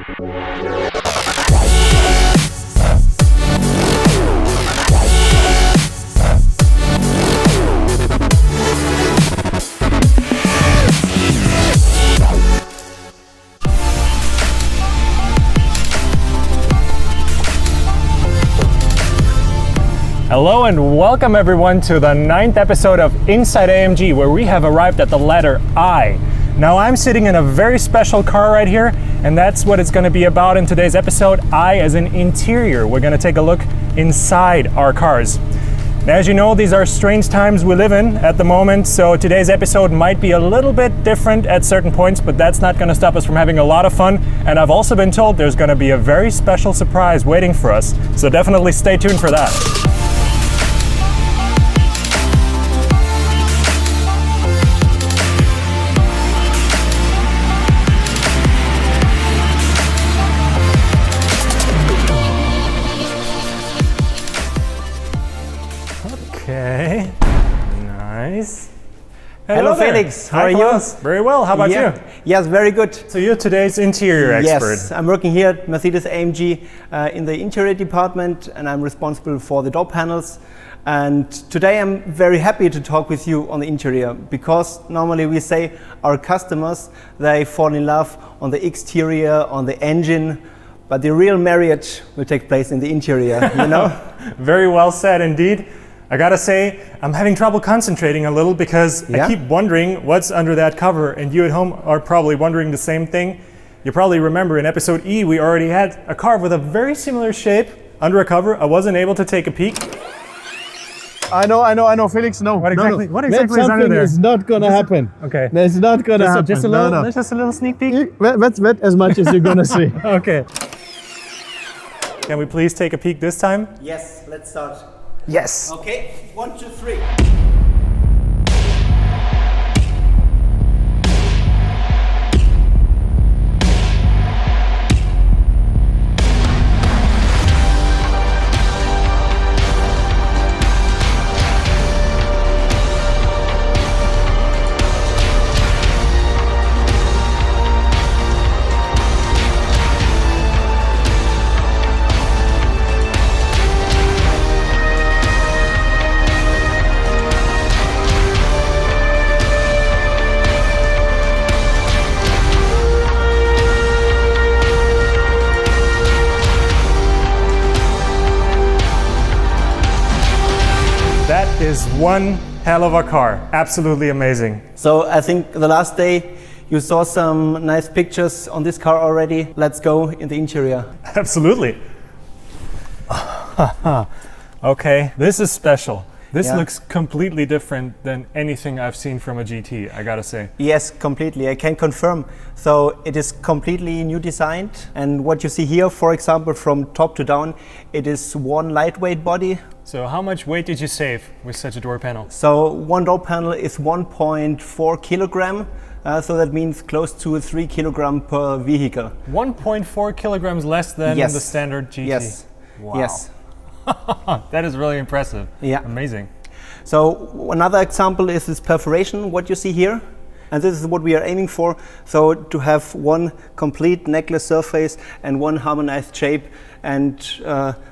Hello and welcome everyone to the 9th episode of Inside AMG, where we have arrived at the letter I. Now I'm sitting in a very special car right here, and that's what it's going to be about in today's episode. I as in interior. We're going to take a look inside our cars. Now, as you know, these are strange times we live in at the moment, so today's episode might be a little bit different at certain points, but that's not going to stop us from having a lot of fun. And I've also been told there's going to be a very special surprise waiting for us, so definitely stay tuned for that. Okay, nice. Hello Felix, how are you? Very well, how about you? Yes, very good. So you're today's interior expert. Yes, I'm working here at Mercedes-AMG in the interior department, and I'm responsible for the door panels. And today I'm very happy to talk with you on the interior, because normally we say our customers, they fall in love on the exterior, on the engine, but the real marriage will take place in the interior, you know? Very well said indeed. I gotta say, I'm having trouble concentrating a little because I keep wondering what's under that cover, and you at home are probably wondering the same thing. You probably remember in episode E, we already had a car with a very similar shape under a cover. I wasn't able to take a peek. I know, Felix, no. What exactly, no. What exactly is under there? Is not gonna happen. Okay. That's not gonna happen. Just a little, just a little sneak peek? That's as much as you're gonna see. Okay. Can we please take a peek this time? Yes, let's start. Yes. Okay, 1, 2, 3. That is one hell of a car. Absolutely amazing. So I think the last day you saw some nice pictures on this car already. Let's go in the interior. Absolutely. Okay, this is special. This looks completely different than anything I've seen from a GT, I gotta say. Yes, completely. I can confirm. So it is completely new designed. And what you see here, for example, from top to down, it is one lightweight body. So how much weight did you save with such a door panel? So one door panel is 1.4 kilogram. So that means close to 3 kilogram per vehicle. 1.4 kilograms less than the standard GT. Yes. Wow. Yes. That is really impressive. Yeah. Amazing. So another example is this perforation, what you see here. And this is what we are aiming for. So to have one complete necklace surface and one harmonized shape. And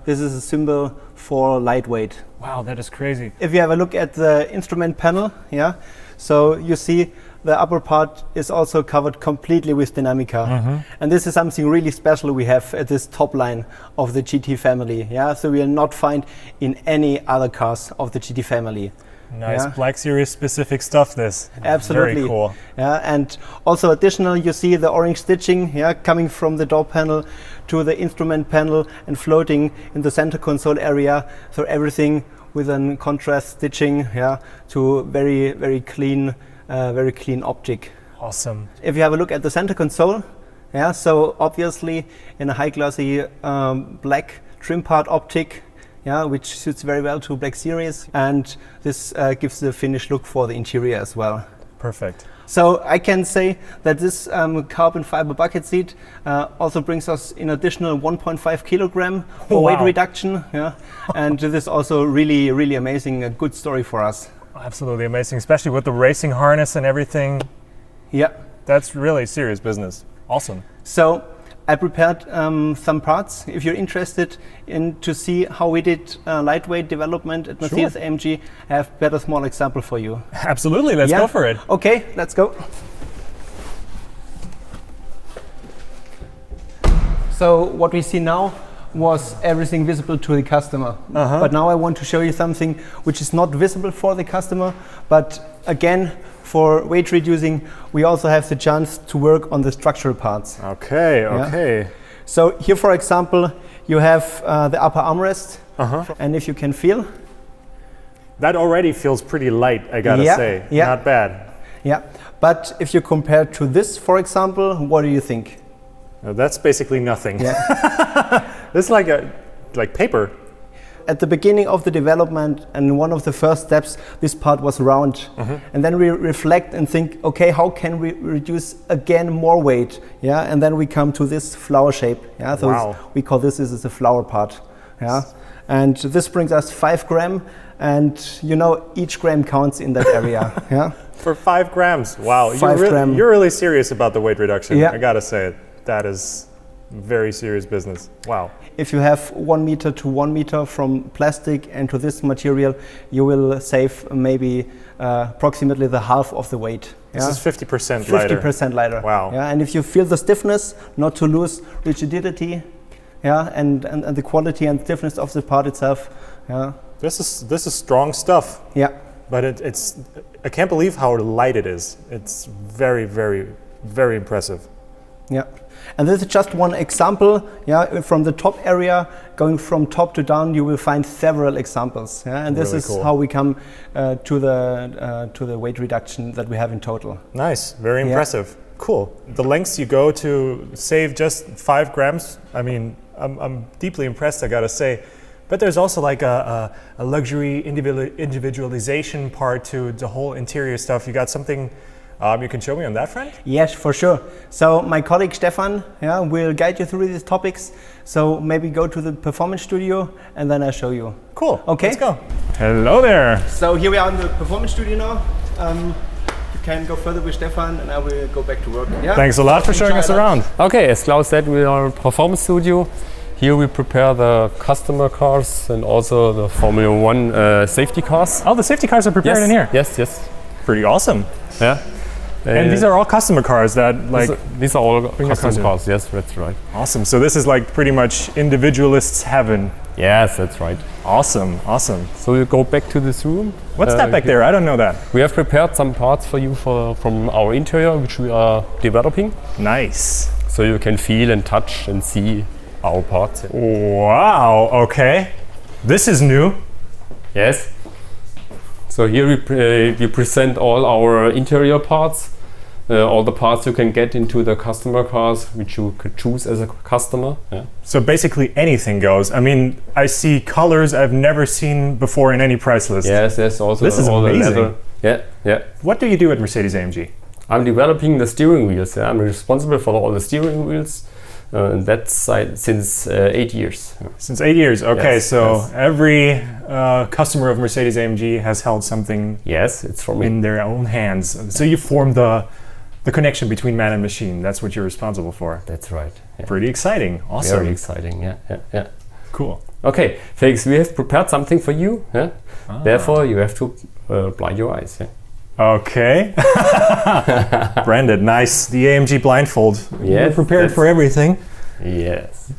this is a symbol for lightweight. Wow, that is crazy. If you have a look at the instrument panel, so you see the upper part is also covered completely with Dinamica. And this is something really special we have at this top line of the GT family. So we will not find in any other cars of the GT family. Nice Black Series specific stuff, this. Absolutely. Very cool. And also additional, you see the orange stitching coming from the door panel to the instrument panel and floating in the center console area. So everything with a contrast stitching to very, very clean optic. Awesome. If you have a look at the center console, so obviously in a high glossy black trim part optic, which suits very well to Black Series, and this gives the finished look for the interior as well. Perfect. So I can say that this carbon fiber bucket seat also brings us an additional 1.5 kilogram for weight reduction. And this is also really, really amazing, a good story for us. Absolutely amazing, especially with the racing harness and everything. Yeah. That's really serious business. Awesome. So I prepared some parts. If you're interested in to see how we did lightweight development at Mercedes-AMG, I have better small example for you. Absolutely, let's go for it. Okay, let's go. So what we see now was everything visible to the customer. But now I want to show you something which is not visible for the customer, but again, for weight reducing, we also have the chance to work on the structural parts. Okay, okay. Yeah? So here, for example, you have the upper armrest, and if you can feel. That already feels pretty light, I gotta say. Yeah. Not bad. Yeah, but if you compare to this, for example, what do you think? That's basically nothing. Yeah. It's like paper. At the beginning of the development and one of the first steps, this part was round. And then we reflect and think, okay, how can we reduce again more weight? Yeah, and then we come to this flower shape. Yeah, so we call this is a flower part. Yeah, and this brings us 5 grams, and you know each gram counts in that area. Yeah, for 5 grams. Wow, 5 grams. You're really serious about the weight reduction. Yeah. I gotta say it. That is very serious business. Wow. If you have 1 meter to 1 meter from plastic and to this material, you will save maybe approximately the half of the weight. This is 50% lighter. 50% lighter. Wow. Yeah, and if you feel the stiffness, not to lose rigidity, yeah, and the quality and stiffness of the part itself. Yeah. This is strong stuff. Yeah. But it's I can't believe how light it is. It's very, very, very impressive. Yeah. And this is just one example. Yeah, from the top area, going from top to down, you will find several examples. Yeah, and this Really is cool. how we come to the weight reduction that we have in total. Nice, very impressive. Cool. The lengths you go to save just 5 grams. I mean, I'm deeply impressed, I gotta say. But there's also like a luxury individualization part to the whole interior stuff. You got something you can show me on that front? Yes, for sure. So my colleague Stefan, yeah, will guide you through these topics. So maybe go to the performance studio and then I'll show you. Cool. Okay. Let's go. Hello there. So here we are in the performance studio now. You can go further with Stefan and I will go back to work. Yeah? Thanks a lot for showing us around. Okay, as Klaus said, we are in a performance studio. Here we prepare the customer cars and also the Formula 1 safety cars. Oh, the safety cars are prepared in here. Yes, yes. Pretty awesome. Yeah. And these are all customer cars that like... These are all bring custom us in. cars, yes, that's right. Awesome. So this is like pretty much individualists' heaven. Yes, that's right. Awesome, awesome. So we go back to this room. What's that back there? I don't know that. We have prepared some parts for you from our interior, which we are developing. Nice. So you can feel and touch and see our parts. Wow, okay. This is new. Yes. So here we present all our interior parts, all the parts you can get into the customer cars, which you could choose as a customer. Yeah. So basically anything goes. I mean, I see colors I've never seen before in any price list. Yes, yes. Also, this is all amazing. The leather. Yeah, yeah. What do you do at Mercedes-AMG? I'm developing the steering wheels. Yeah. I'm responsible for all the steering wheels. And that's since 8 years. Since 8 years, okay. Yes, so yes. every customer of Mercedes-AMG has held something Yes, it's from me. in their own hands. So you form the connection between man and machine. That's what you're responsible for. That's right. Yeah. Pretty exciting. Awesome. Very exciting. Yeah, yeah, yeah. Cool. Okay, Felix, we have prepared something for you. Yeah? Therefore, you have to blind your eyes. Yeah? Okay. Branded, nice. The AMG blindfold. Yes, You're prepared for everything. Yes.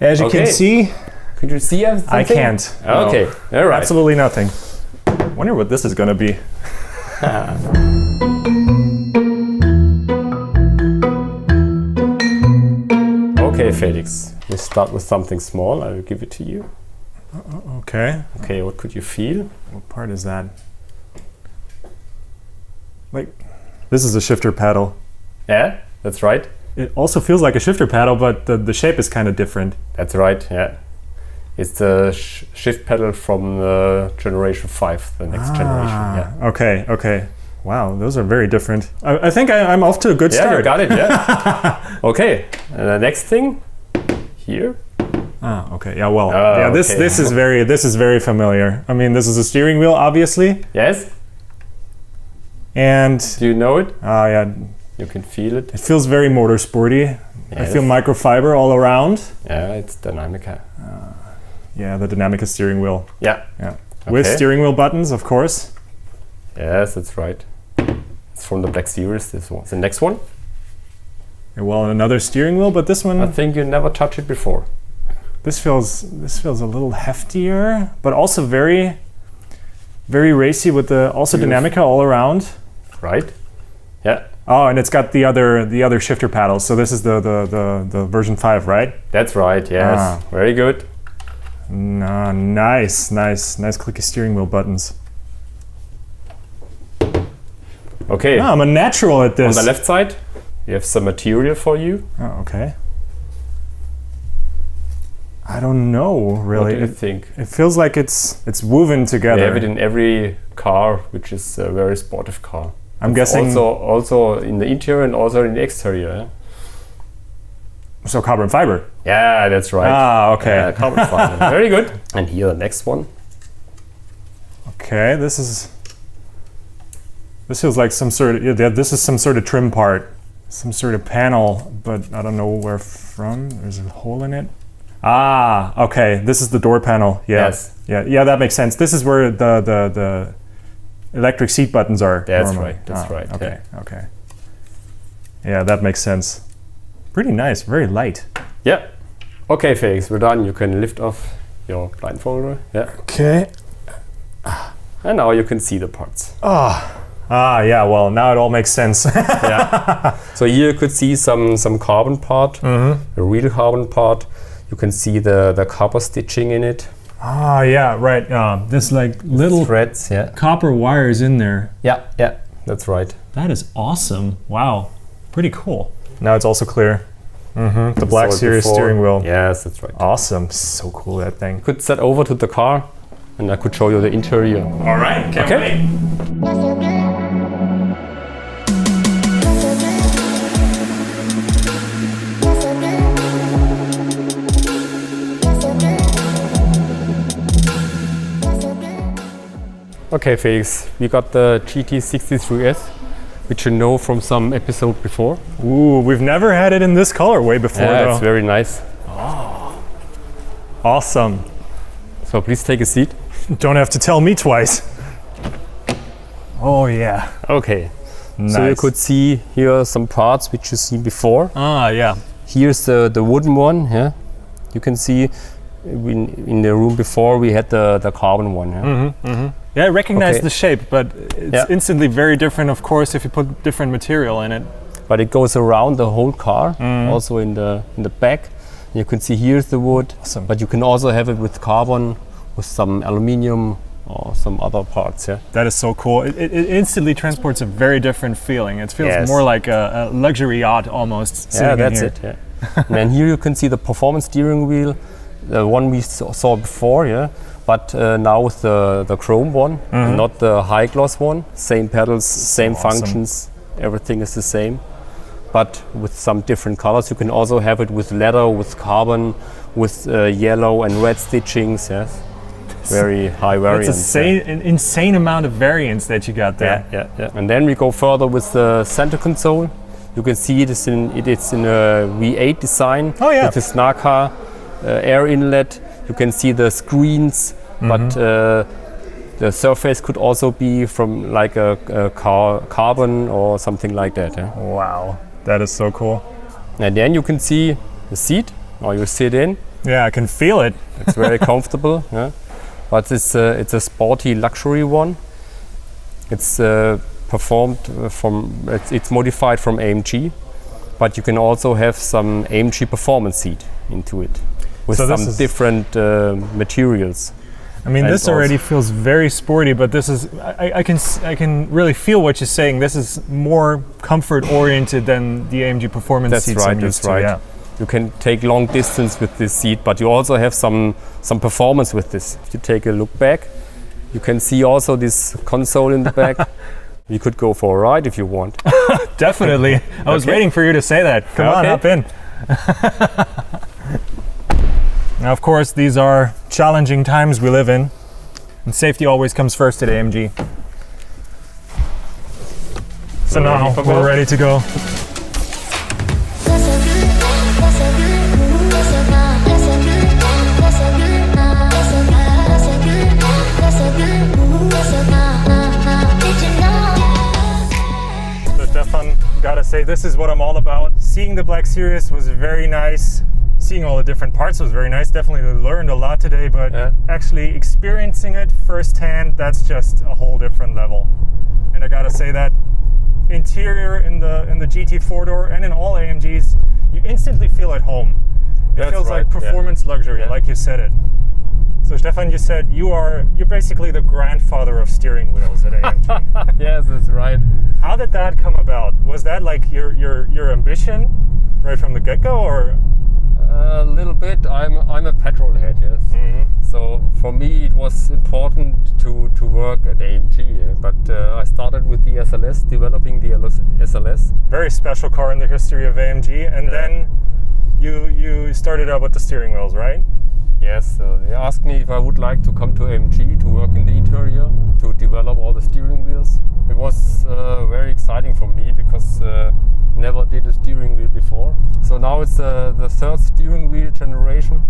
As you can see, Could you see everything? I can't. No. Okay, all right. Absolutely nothing. Wonder what this is going to be. Okay, Felix, we start with something small. I will give it to you. Okay. Okay, what could you feel? What part is that? Like, this is a shifter paddle. Yeah, that's right. It also feels like a shifter paddle, but the shape is kind of different. That's right, yeah. It's the shift pedal from generation 5, the next generation. Yeah. Okay, okay. Wow, those are very different. I think I'm off to a good Yeah, start. you got it, yeah. Okay, the next thing, here. Ah, okay. Yeah, well, Oh, yeah. This okay. this is very familiar. I mean, this is a steering wheel, obviously, Yes, and do you know it? yeah, You can feel it. it feels very motorsporty. I feel microfiber all around. Yeah, it's Dynamica. Yeah, the Dynamica steering wheel. Yeah. Yeah. With steering wheel buttons, of course. Yes, that's right. It's from the Black Series, this one. The next one? Yeah, well, another steering wheel, but this one... I think you never touched it before. This feels a little heftier, but also very, very racy with the also Dynamica all around. Right? Yeah. Oh, and it's got the other shifter paddles. So this is the version 5, right? That's right. Yes. Ah. Very good. Nice clicky steering wheel buttons. Okay. I'm a natural at this. On the left side, we have some material for you. Oh, okay. I don't know, really. What do you think? It feels like it's woven together. They have it in every car, which is a very sportive car. I'm guessing also in the interior and also in the exterior. Yeah? So carbon fiber. Yeah, that's right. Ah, okay. Yeah, carbon fiber. Very good. And here the next one. Okay, this feels like some sort of this is some sort of trim part, some sort of panel, but I don't know where from. There's a hole in it. Ah, okay. This is the door panel. Yeah. Yes. Yeah, that makes sense. This is where the electric seat buttons are. That's normally. right. That's right. Okay. Yeah. Okay. Yeah, that makes sense. Pretty nice. Very light. Yeah. Okay, Felix, we're done. You can lift off your blindfolder. Yeah. Okay. And now you can see the parts. Yeah. Well, now it all makes sense. Yeah. So here you could see some carbon part, a real carbon part. You can see the copper stitching in it. Ah, yeah, right. This like little threads. Yeah. copper wires in there. Yeah. That's right. That is awesome. Wow. Pretty cool. Now it's also clear. The Black Series steering wheel. Yes, that's right. Awesome. So cool, that thing. Could set over to the car and I could show you the interior. All right. Can't wait. Okay, Felix, we got the GT63S, which you know from some episode before. Ooh, we've never had it in this colorway before, Yeah, though. it's very nice. Awesome. So please take a seat. Don't have to tell me twice. Oh, yeah. Okay. Nice. So you could see here some parts which you seen before. Ah, yeah. Here's the wooden one. Yeah, you can see in the room before we had the carbon one. Yeah? Yeah, I recognize Okay. the shape, but it's instantly very different, of course, if you put different material in it. But it goes around the whole car, also in the back. You can see here's the wood, Awesome. but you can also have it with carbon, with some aluminium or some other parts. Yeah. That is so cool. It instantly transports a very different feeling. It feels Yes. more like a luxury yacht almost. Yeah, sitting in that's here. it. Yeah. And then here you can see the performance steering wheel, the one we saw before. Yeah. But now with the chrome one, not the high gloss one. Same pedals, same awesome. functions. Everything is the same. But with some different colors. You can also have it with leather, with carbon, with yellow and red stitchings. Yes. Very high variance. It's an insane amount of variance that you got there. Yeah. And then we go further with the center console. You can see it's in a V8 design. Oh, yeah. With this NACA air inlet. You can see the screens, but the surface could also be from like a carbon or something like that. Yeah? Wow, that is so cool. And then you can see the seat, or you sit in. Yeah, I can feel it. It's very comfortable. Yeah? But it's a sporty luxury one. It's performed it's modified from AMG, but you can also have some AMG performance seat into it with So this some is- different materials. I mean, And this already feels very sporty, but this is, I can really feel what you're saying. This is more comfort oriented than the AMG performance That's seats right, I'm used that's to, right. yeah. You can take long distance with this seat, but you also have some performance with this. If you take a look back, you can see also this console in the back. We could go for a ride if you want. Definitely. I was Okay. waiting for you to say that. Come on, Okay. hop in. Now, of course, these are challenging times we live in, and safety always comes first at AMG. So now we're ready to go. this is what I'm all about. Seeing the Black Series was very nice. Seeing all the different parts was very nice. Definitely learned a lot today, but actually experiencing it firsthand, that's just a whole different level. And I gotta say that interior in the GT 4-door and in all AMGs, you instantly feel at home. It feels like performance luxury, like you said it. So Stefan, you said you're basically the grandfather of steering wheels at AMG. Yes, that's right. How did that come about? Was that like your ambition right from the get-go, or? A little bit. I'm a petrol head, yes. So for me it was important to work at AMG, but I started with the SLS, developing the SLS. Very special car in the history of AMG, and then you started out with the steering wheels, right? Yes, they asked me if I would like to come to AMG to work in the interior, to develop all the steering wheels. It was very exciting for me because never did a steering wheel before. So now it's the third steering wheel generation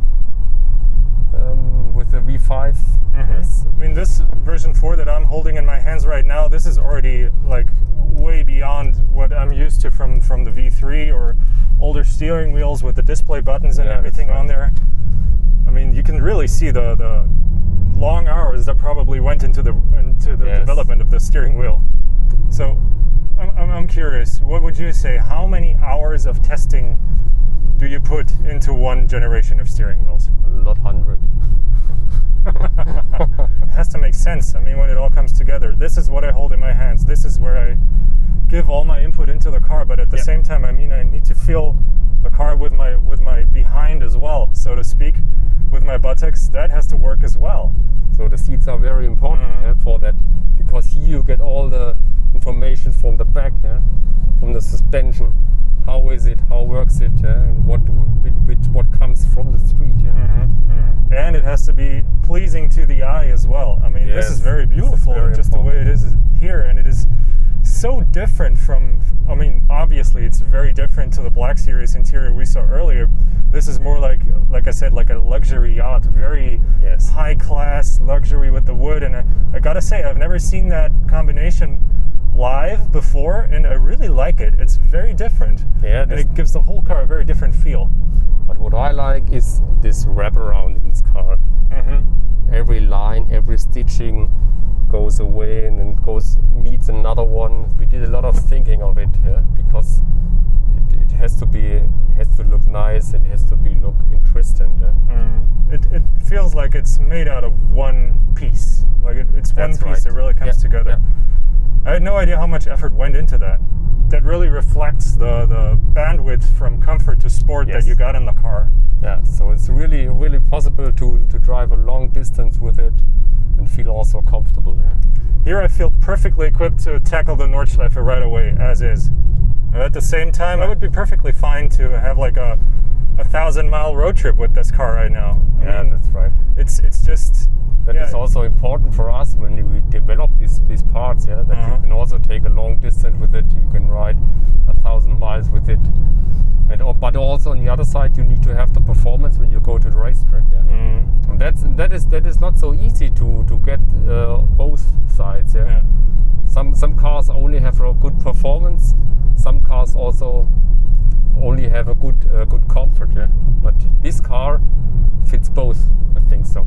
with the V5. Yes. I mean, this version 4 that I'm holding in my hands right now, this is already like way beyond what I'm used to from the V3 or older steering wheels with the display buttons and everything on there. I mean, you can really see the long hours that probably went into the development of the steering wheel. So I'm curious, what would you say, how many hours of testing do you put into one generation of steering wheels? A lot, 100. It has to make sense. I mean, when it all comes together, this is what I hold in my hands. This is where I give all my input into the car, but at the same time, I mean, I need to feel the car with my behind as well, so to speak, with my buttocks. That has to work as well. So the seats are very important for that, because here you get all the information from the back, from the suspension. How is it? How works it? And what comes from the street? And it has to be pleasing to the eye as well. I mean, this is very beautiful, just the way it is here, and it is so different from. I mean, obviously, it's very different to the Black Series interior we saw earlier. This is more like I said, like a luxury yacht, very high class luxury with the wood. And I gotta say, I've never seen that combination live before, and I really like it. It's very different, and it gives the whole car a very different feel. But what I like is this wraparound in this car. Every line, every stitching goes away and then meets another one. We did a lot of thinking of it, because it has to look nice, and has to look interesting. It feels like it's made out of one piece. Like it's one piece that really comes together. I had no idea how much effort went into that. That really reflects the bandwidth from comfort to sport that you got in the car. Yeah, so it's really, really possible to drive a long distance with it and feel also comfortable there. Here I feel perfectly equipped to tackle the Nordschleife right away, as is. And at the same time, I would be perfectly fine to have like a 1,000-mile road trip with this car right now. I mean, that's right. It's just... That is also important for us when we develop these parts, that you can also take a long distance with it. You can ride 1,000 miles with it. But also on the other side, you need to have the performance when you go to the racetrack. And that is not so easy to get both sides. Some cars only have a good performance. Some cars also only have a good comfort. But this car fits both, I think so.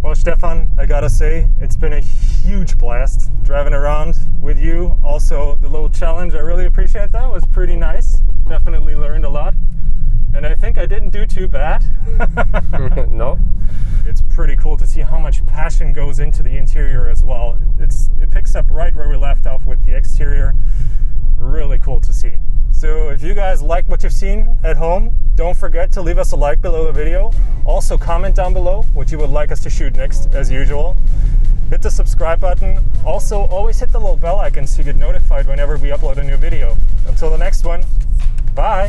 Well, Stefan, I gotta say, it's been a huge blast driving around with you. Also, the little challenge, I really appreciate that. It was pretty nice. Definitely learned a lot. And I think I didn't do too bad. No. It's pretty cool to see how much passion goes into the interior as well. It picks up right where we left off with the exterior. Really cool to see. So if you guys like what you've seen at home, don't forget to leave us a like below the video. Also comment down below what you would like us to shoot next, as usual. Hit the subscribe button. Also, always hit the little bell icon so you get notified whenever we upload a new video. Until the next one, bye!